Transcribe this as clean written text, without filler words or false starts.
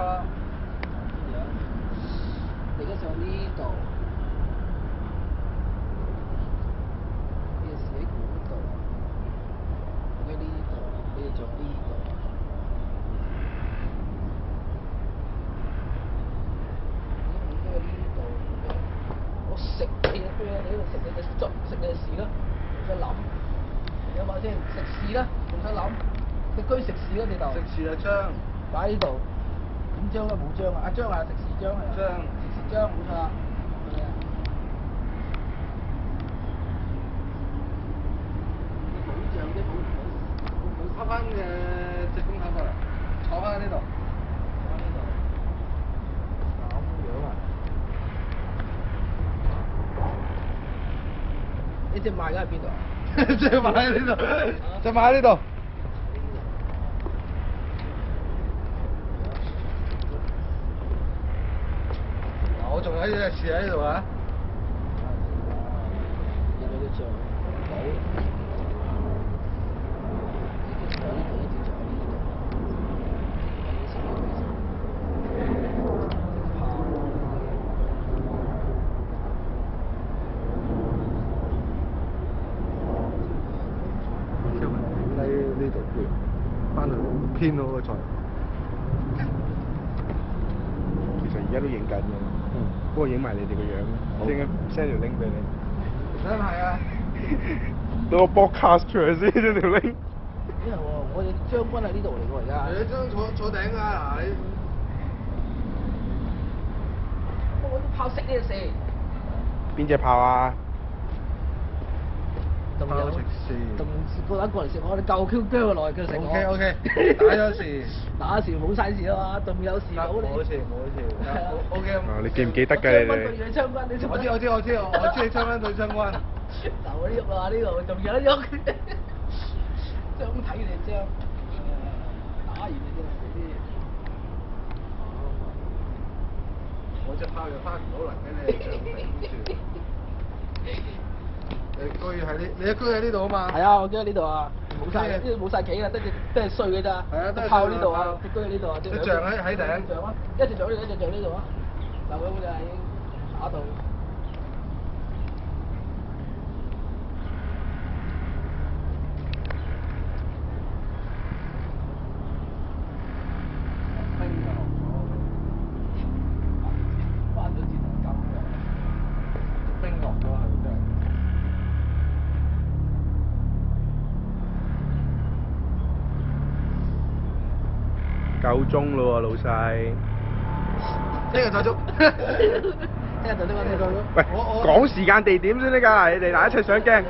啦。你而家上呢度，呢個喺嗰度，我喺呢度，你哋做呢度。我喺呢度，我食你啊！你喺度食你嘅作，食你嘅事啦，唔使諗。有冇先？食肆啦，唔使諗。你居食肆啦，你度。食肆啊張。擺喺呢度。點張啊？冇張啊！阿張啊，食肆張係。張。食肆張冇錯啦。係啊。啲保障啲冇。攞翻隻公頭過嚟，坐翻喺呢度。坐喺呢度。咁樣啊？呢隻賣緊喺邊度啊？隻賣喺呢度，隻賣喺呢度。我仲有一隻翅喺呢度啊！有冇啲醬？冇。一隻坐呢度，一隻坐呢度。喺呢度翻去偏嗰個菜。其實而家都影緊嘅，不過影埋你哋個樣，陣間 send 條 link 俾你。真係啊！到我 broadcast 出嚟先呢條 link。因為我哋將軍喺呢度嚟喎而家。你將坐頂啊嗱你。我都炮識呢隻事。邊隻炮啊？仲有食肆。仲個撚過嚟食我哋舊 Q 姜落去佢食我。OK， 打咗時。打時冇晒事啊嘛，仲有事冇你。冇事冇事。OK。你記唔記得㗎你哋？將軍對將軍，我知我知你將軍對將軍。嗱我呢喐啊呢度仲有得喐，將睇你將，打完你真係啲。我隻炮又翻唔到嚟俾你上頂住。你居喺呢？你一居喺呢度啊嘛？係啊，我居喺呢度啊，冇晒，呢度冇晒企啦，得係衰嘅咋。係啊，都係炮呢度啊，居喺呢度啊。隻象喺頂。象啊，一隻象呢度，一隻象呢度啊。嗱，咁就已經打到。翻咗轉頭咁嘅，冰落咗係真係。夠鐘咯喎，老細。聽日再捉。聽日就呢個，聽日再捉。喂，講時間地點先得㗎，你哋嗱一齊上鏡。